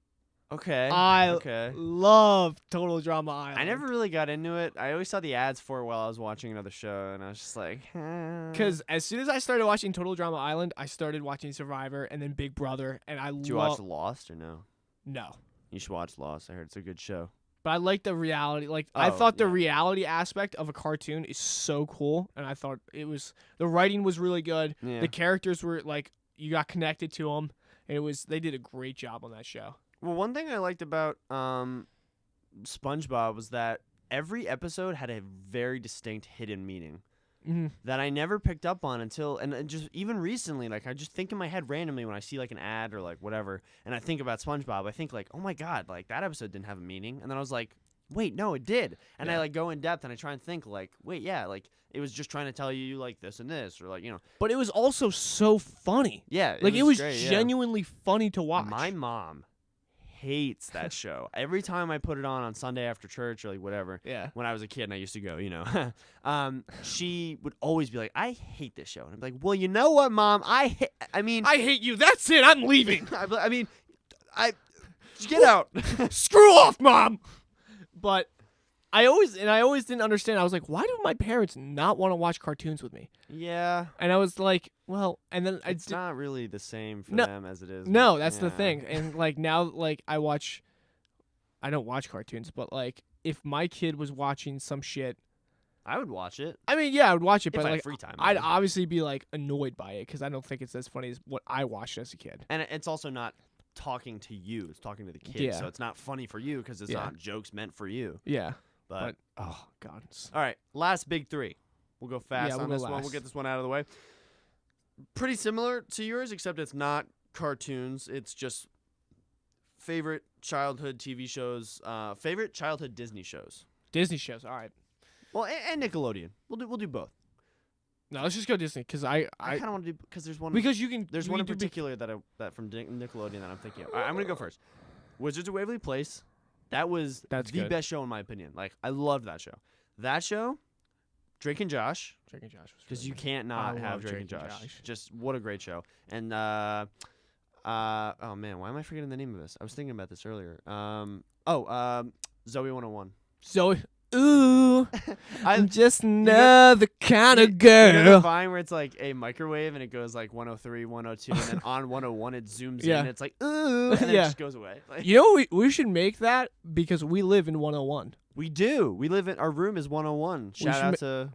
Okay. I love Total Drama Island. I never really got into it. I always saw the ads for it while I was watching another show, and I was just like, because as soon as I started watching Total Drama Island, I started watching Survivor and then Big Brother, and I Did you watch Lost or no? No. You should watch Lost. I heard it's a good show. But I like the reality. Like I Oh, thought the yeah. reality aspect of a cartoon is so cool, and I thought the writing was really good. Yeah. The characters were like you got connected to them. They did a great job on that show. Well, one thing I liked about SpongeBob was that every episode had a very distinct hidden meaning Mm-hmm. that I never picked up on until, and just even recently, like I just think in my head randomly when I see like an ad or like whatever, and I think about SpongeBob, I think like, oh my God, like that episode didn't have a meaning, and then I was like, wait, no, it did, and I Yeah. like go in depth and I try and think like, wait, yeah, like it was just trying to tell you like this and this, or like But it was also so funny. yeah, Like it was great, yeah. genuinely funny to watch. My mom hates that show. Every time I put it on Sunday after church or like whatever. Yeah. When I was a kid and I used to go, she would always be like, "I hate this show," and I'm like, "Well, you know what, Mom? I hate you. That's it. I'm leaving. get out." Screw off, Mom. But I always didn't understand. I was like, why do my parents not want to watch cartoons with me? Yeah, And I was like, well, and then it's not really the same for No, them as it is. No, with- that's the yeah. thing. And like now, like I don't watch cartoons, but like if my kid was watching some shit, I would watch it I mean, yeah, I would watch it, if but I had like free time. I'd obviously be like annoyed by it because I don't think it's as funny as what I watched as a kid. And it's also not talking to you; it's talking to the kids. Yeah. So it's not funny for you because it's Yeah. not jokes meant for you. Yeah, But but oh god, all right, last big three. We'll go fast Yeah, on we'll this go one. We'll last. get this one out of the way. Pretty similar to yours, except it's not cartoons. It's just favorite childhood TV shows, favorite childhood Disney shows. Disney shows. All right, Well, and Nickelodeon. We'll do both. no, let's just go Disney because I I kind of want to do because there's one. because you can. There's we one in can do big- particular that from Nickelodeon that I'm thinking of. All right, I'm gonna go first. Wizards of Waverly Place. That was That's the good. best show in my opinion. Like I loved that show. That show, Drake and Josh, Drake and Josh was because really you good. can't not I have love Drake and Drake and Josh. Josh. Just what a great show. And oh man, why am I forgetting the name of this? I was thinking about this earlier. Zoe 101. Zoe. Ooh, I'm I just know- another kind of You know the girl. Vine where it's like a microwave and it goes like 103, 102, and then on 101 it zooms in Yeah. and it's like ooh, and then Yeah. it just goes away. Like, You know, we should make that because we live in 101. we do. We live in our room is 101. We Shout should out to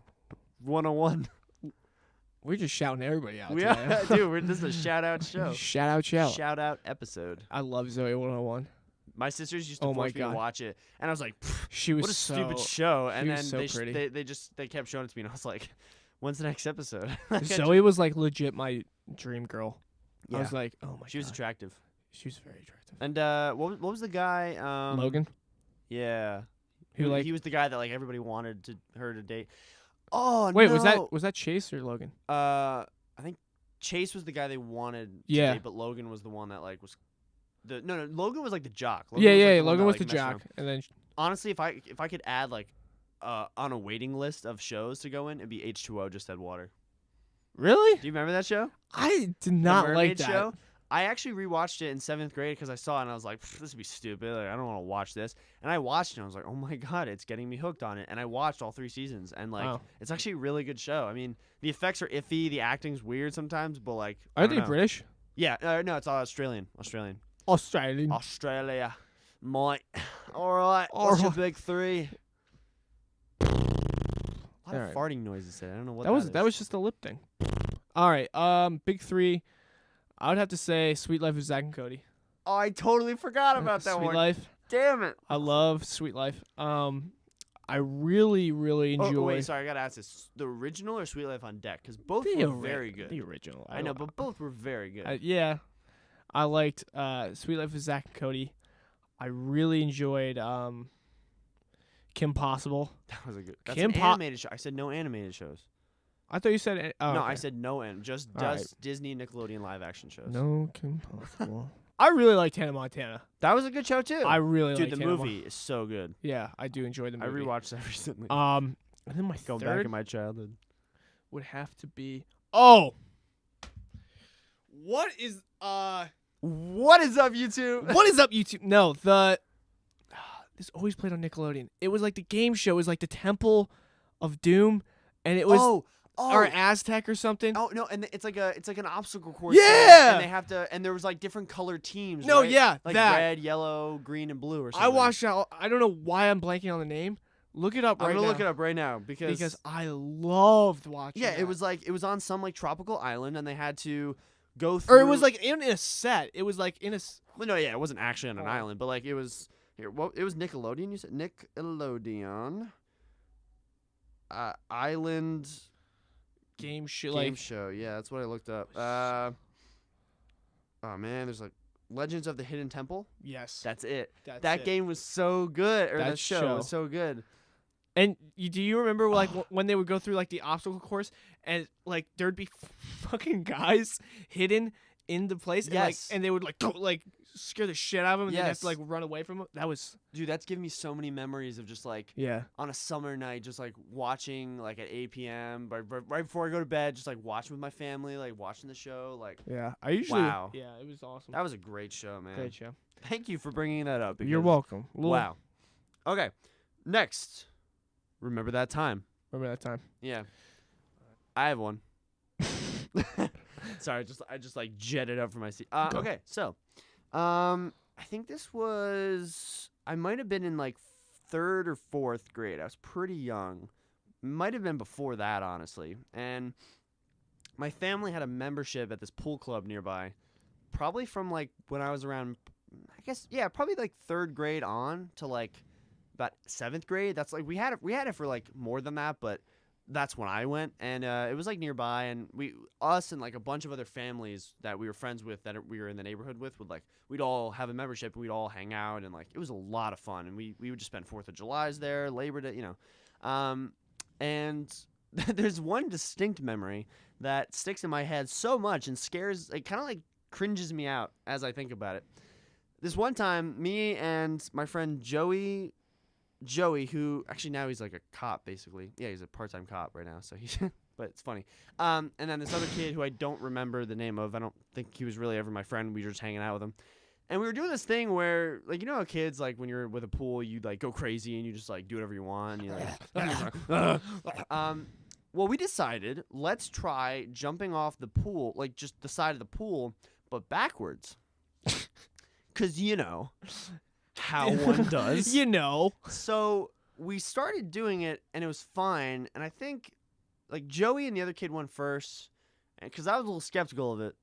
101. We're just shouting everybody out. We today. are, dude. This is a shout out show. Shout out. Shout out episode. I love Zoe 101. My sisters used to Oh my force me to God. watch it, and I was like, She was "What a so stupid show!" And she then was so pretty. they kept showing it to me, and I was like, "When's the next episode?" Like, I Zoe was like legit my dream girl. Yeah. I was like, oh my she was god. attractive. She was very attractive. And what was the guy? Logan, Yeah. who like he was the guy that like everybody wanted her to date. Oh wait, no! was that Chase or Logan? I think Chase was the guy they wanted. To Yeah. date, but Logan was the one that like was. No, Logan was like the jock. Yeah, was, like, yeah. the one Logan that, was like, the messed jock, around. and then Honestly, if I could add like on a waiting list of shows to go in, it'd be H2O, Just Add Water. really, Do you remember that show? I did The not like Mermaid that. Show. I actually rewatched it in 7th grade because I saw it and I was like, this would be stupid. Like, I don't want to watch this. And I watched it and I was like, oh my God, it's getting me hooked on it. And I watched all 3 seasons and like, Wow. it's actually a really good show. I mean, the effects are iffy, the acting's weird sometimes, but like, I Are don't they know. British? Yeah, no, it's all Australian. Australian. Australia, mate. All right, what's your Alright. big 3? A lot of Alright. farting noises today. I don't know what that was just a lip thing. All right, big 3. I would have to say Sweet Life of Zach and Cody. Oh, I totally forgot about that Sweet one. Life. Damn it. I love Sweet Life. I really, really enjoy Oh, wait, sorry, I gotta ask this: the original or Sweet Life on Deck? Because both the were very good. The original. I know, but both were very good. Yeah, I liked Sweet Life of Zach and Cody. I really enjoyed Kim Possible. That was a good. That's Kim an Po- animated show. I said no animated shows. I thought you said oh, No, okay. I said no just All right. Disney Nickelodeon live action shows. no Kim Possible. I really liked Hannah Montana. That was a good show too. I really Dude, liked the Hannah movie is so good. Yeah, I do enjoy the I movie. rewatched that recently. And then my Going back third in my childhood. would have to be what is What is up, YouTube? what is up YouTube? No, this always played on Nickelodeon. It was like the game show. It was like the Temple of Doom, and it was or Aztec or something. Oh no, and it's like an obstacle course. Yeah! thing, and they have to, and there was like different colored teams. No, right? yeah, like that. red, yellow, green, and blue or something. I watched that. I don't know why I'm blanking on the name. Look it up I'm right gonna now. look it up right now because I loved watching. yeah, that. it was on some like tropical island, and they had to go through. or it was like in a set. It was like in a. well, no, yeah, it wasn't actually on an Oh. island, but like it was here. Well, it was Nickelodeon. You said Nickelodeon. Island Game show, game like show. Yeah, that's what I looked up. Oh man, there's like Legends of the Hidden Temple. yes, That's it. that's That it. game was so good, or That that show show. was so good. And do you remember like when they would go through like the obstacle course and like there'd be fucking guys hidden in the place, Yes. and they would like go, like scare the shit out of them, and then have Yes. to like run away from them. That was Dude, that's given me so many memories of just like yeah. on a summer night, just like watching like at 8 p.m. Right before I go to bed, just like watching with my family, like watching the show. Like Yeah, I usually. Wow. Yeah, it was awesome. that was a great show, man. Great show. Thank you for bringing that up. You're because- welcome. Wow. Okay, next. Remember that time? Remember that time? Yeah. I have one. Sorry, I just like jetted up from my seat. Go. Okay, so, I think this was I might have been in like 3rd or 4th grade. I was pretty young, might have been before that, honestly. And my family had a membership at this pool club nearby, probably from like when I was around, I guess, yeah, probably like 3rd grade on to like about 7th grade. That's like we had it for like more than that, but that's when I went, and it was like nearby, and us and like a bunch of other families that we were friends with that we were in the neighborhood with would like we'd all have a membership, and we'd all hang out, and like it was a lot of fun, and we would just spend 4th of July's there, Labor Day, and there's one distinct memory that sticks in my head so much and scares, it kind of like cringes me out as I think about it. This one time, me and my friend Joey, who actually now he's like a cop, basically. Yeah, he's a part-time cop right now, so he's but it's funny. And then this other kid who I don't remember the name of. I don't think he was really ever my friend. We were just hanging out with him. And we were doing this thing where, like, you know how kids, like, when you're with a pool, you, like, go crazy and you just, like, do whatever you want. And you're like, well, we decided, let's try jumping off the pool, like, just the side of the pool, but backwards. Because, you know how one does. You know. So we started doing it, and it was fine. And I think, like, Joey and the other kid went first, because I was a little skeptical of it.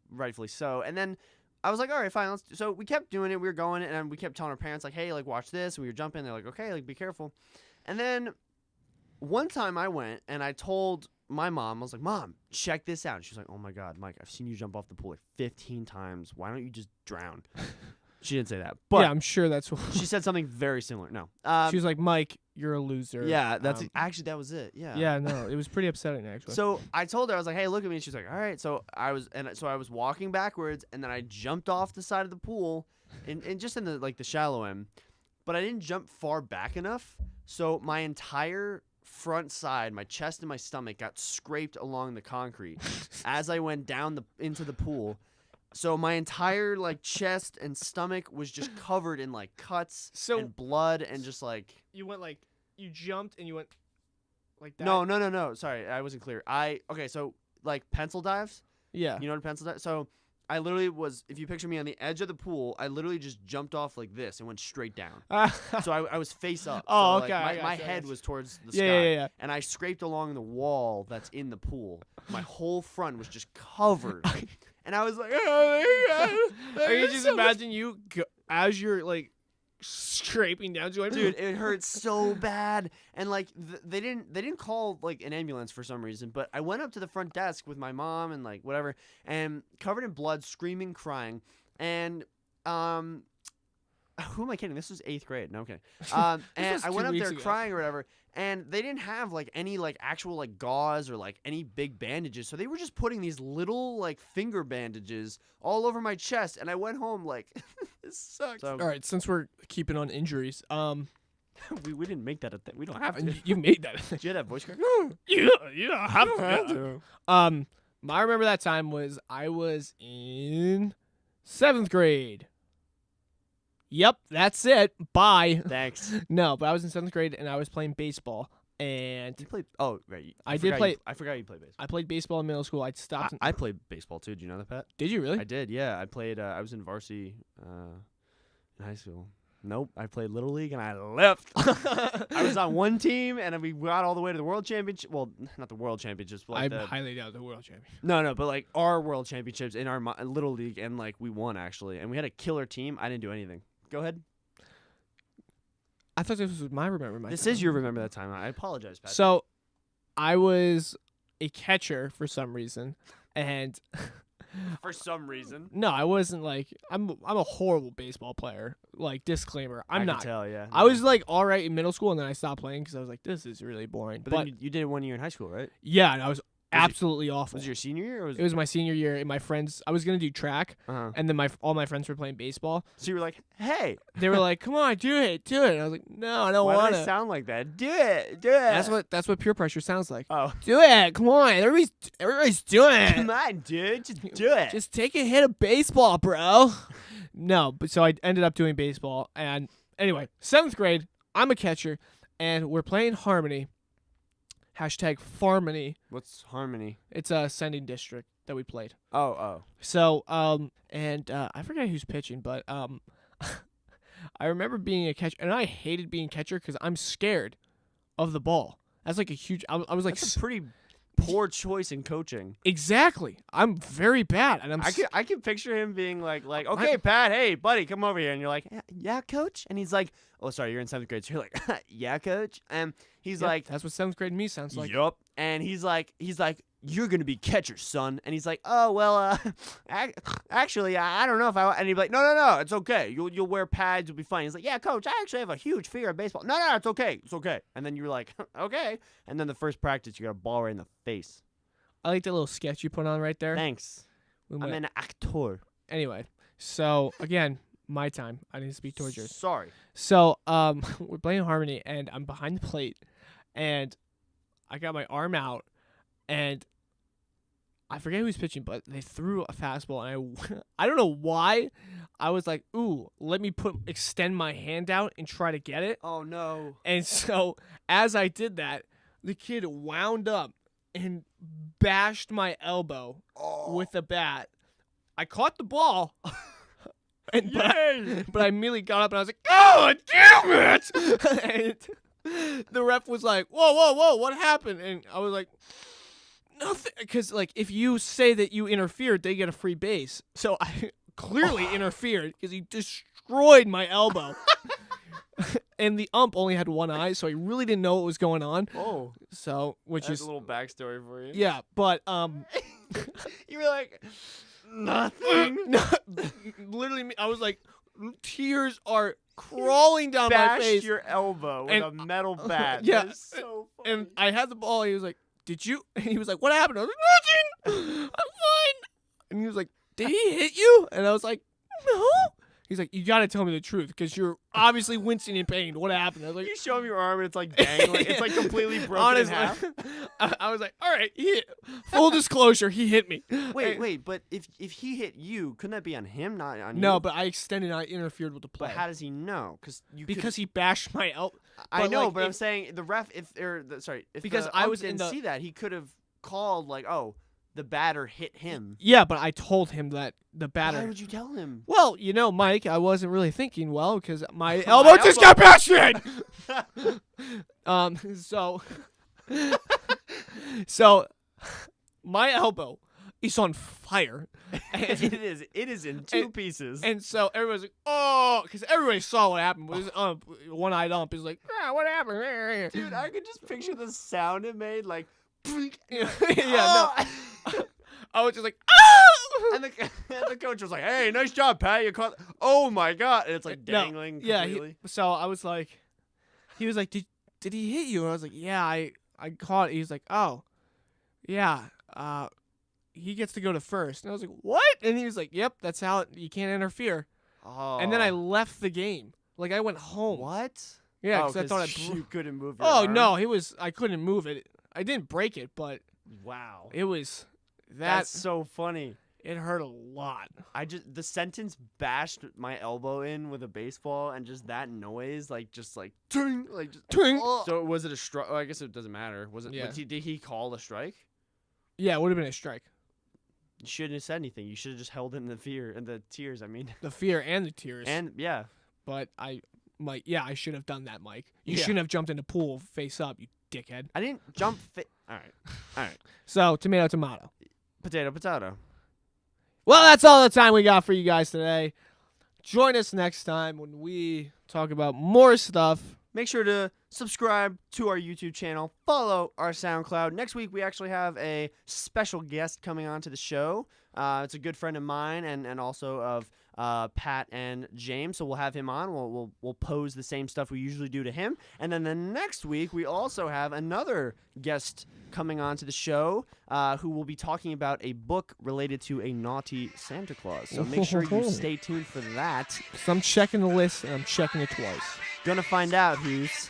Rightfully so. And then I was like, all right, fine. So we kept doing it. We were going, and we kept telling our parents, like, hey, like, watch this. And we were jumping. They're like, okay, like, be careful. And then one time I went, and I told my mom, I was like, Mom, check this out. And she was like, oh, my God, Mike, I've seen you jump off the pool like 15 times. Why don't you just drown? She didn't say that. But yeah, I'm sure that's what she said something very similar. No. She was like, Mike, you're a loser. Yeah, actually, that was it. Yeah. Yeah, no, it was pretty upsetting, actually. So I told her, I was like, hey, look at me. And she was like, all right. So I was walking backwards, and then I jumped off the side of the pool and just in the shallow end. But I didn't jump far back enough. So my entire front side, my chest and my stomach got scraped along the concrete as I went down into the pool. So my entire like chest and stomach was just covered in like cuts and blood and just like you went like you jumped and you went like that. No. Sorry, I wasn't clear. So like pencil dives. Yeah. You know what a pencil dive? So I literally was, if you picture me on the edge of the pool, I literally just jumped off like this and went straight down. So I was face up. Oh, so, okay. Like, my head was towards the sky. Yeah. And I scraped along the wall that's in the pool. My whole front was just covered. And I was like, oh my God. I can just imagine you as you're like scraping down. Dude, it hurt so bad. And like they didn't call like an ambulance for some reason, but I went up to the front desk with my mom and like whatever, and covered in blood, screaming, crying. And who am I kidding? This was 8th grade. No, I'm kidding. And I went up there crying or whatever, and they didn't have like any like actual like gauze or like any big bandages, so they were just putting these little like finger bandages all over my chest. And I went home like, this sucks. So, all right, since we're keeping on injuries, we didn't make that a thing. We don't have to. You made that. Did you have that voice crack? Yeah, have to. I remember that time was I was in 7th grade. Yep, that's it. Bye. Thanks. No, but I was in 7th grade and I was playing baseball. And you played? Oh, right. I did play. I forgot you played baseball. I played baseball in middle school. I stopped. I played baseball too. Did you know that, Pat? Did you really? I did. Yeah, I played. I was in varsity in high school. Nope, I played Little League and I left. I was on one team and we got all the way to the World Championship. Well, not the World Championships. But like I highly doubt the World Champion. No, but like our World Championships in our Little League, and like we won actually, and we had a killer team. I didn't do anything. Go ahead. I thought this was my remember my. This time. is your remember that time. I apologize, Pat. So, I was a catcher for some reason, and for some reason. No, I wasn't like I'm a horrible baseball player. Like disclaimer, I'm not. I can tell, yeah. I was like all right in middle school, and then I stopped playing because I was like, this is really boring. But then you did 1 year in high school, right? Yeah, and I was absolutely awful. Was it your senior year? Or it was my senior year, and my friends. I was gonna do track, and then all my friends were playing baseball. So you were like, "Hey!" They were like, "Come on, do it!" And I was like, "No, I don't want to." Why do I sound like that? Do it. That's what peer pressure sounds like. Oh, do it! Come on, everybody's doing it. Come on, dude, just do it. Just take a hit of baseball, bro. No, but so I ended up doing baseball, and anyway, 7th grade, I'm a catcher, and we're playing Harmony. #Farmony. What's Harmony? It's a sending district that we played. Oh. So, I forget who's pitching, but I remember being a catcher, and I hated being catcher because I'm scared of the ball. That's like a huge. I was like, That's a pretty poor choice in coaching. exactly. I'm very bad, and I can picture him being like, okay, Pat, hey, buddy, come over here, and you're like, yeah, coach, and he's like, oh, sorry, you're in 7th grade, so you're like, yeah, coach, and he's Yep, like, that's what 7th grade me sounds like. yup, and he's like, you're gonna be catcher, son, and he's like, oh well, actually, I don't know if I, and he'd be like, no, it's okay, you'll wear pads, you'll be fine. He's like, yeah, coach, I actually have a huge fear of baseball. No, it's okay, and then you're like, okay, and then the first practice, you got a ball right in the face. I like that little sketch you put on right there. Thanks. I'm an actor. Anyway, so again, my time. I didn't speak towards yours. Sorry. So we're playing Harmony, and I'm behind the plate, and I got my arm out, and I forget who's pitching, but they threw a fastball, and I don't know why. I was like, ooh, let me extend my hand out and try to get it. Oh no. And so as I did that, the kid wound up and bashed my elbow with a bat. I caught the ball. But I immediately got up and I was like, oh, damn it! And the ref was like, whoa, what happened? And I was like, nothing. Because, like, if you say that you interfered, they get a free base. So I clearly interfered because he destroyed my elbow. And the ump only had one eye, so he really didn't know what was going on. Oh. So, which That's is a little backstory for you. yeah, but You were like, nothing. literally, I was like, tears are crawling down my Bashed face. your elbow with And- a metal bat. yeah, That is so funny. And I had the ball. He was like, "Did you?" And he was like, "What happened?" I was like, "Nothing. I'm fine." And he was like, "Did he hit you?" And I was like, "No." He's like, "You gotta tell me the truth because you're obviously wincing in pain. What happened?" I was like, You show him your arm and it's like dangling. It's like completely broken in half. I was like, "All right." Full disclosure, he hit me. Wait, but if he hit you, couldn't that be on him, not on you? No, but I extended. I interfered with the play. But how does he know? Because he bashed my elbow. I but, know, like, but I'm if- saying the ref, if Because the I ump was in didn't the- see that, he could have called like, oh, the batter hit him. Yeah, but I told him that the batter. Why would you tell him? Well, Mike, I wasn't really thinking well because my elbow just got bashed in. So my elbow is on fire. It is in two pieces. And so everybody's like, oh, because everybody saw what happened. It was one-eyed ump is like, what happened? Dude, I could just picture the sound it made, like, No. oh! I was just like, ah! and the coach was like, "Hey, nice job, Pat. You caught." Oh my god! And it's like dangling. Yeah. completely. So I was like, he was like, did he hit you? And I was like, yeah, I caught it. He was like, oh, yeah. He gets to go to first. And I was like, what? And he was like, yep, that's how you can't interfere. Oh. And then I left the game. Like I went home. What? Yeah, Oh, because I thought you couldn't move. Your Oh arm? no, I couldn't move it. I didn't break it, but Wow. it was That's so funny. It hurt a lot. The sentence bashed my elbow in with a baseball, and just that noise, ting, Ting. So was it a strike? Oh, I guess it doesn't matter. Was it? Yeah. Did he call a strike? Yeah, it would have been a strike. You shouldn't have said anything. You should have just held in the fear and the tears. I mean, The fear and the tears. and yeah. But I should have done that, Mike. You Yeah. shouldn't have jumped in the pool face up, you dickhead. I didn't jump. All right. So, tomato, tomato. Potato. Well, that's all the time we got for you guys today. Join us next time when we talk about more stuff. Make sure to subscribe to our YouTube channel. Follow our SoundCloud. Next week, we actually have a special guest coming on to the show. It's a good friend of mine and also of Pat and James. So we'll have him on. We'll pose the same stuff we usually do to him. And then the next week, we also have another guest coming on to the show who will be talking about a book related to a naughty Santa Claus. So make sure you stay tuned for that. So I'm checking the list, and I'm checking it twice. Gonna find out who's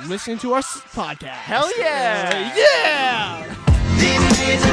Listening to our podcast. Hell yeah! Yeah! These days are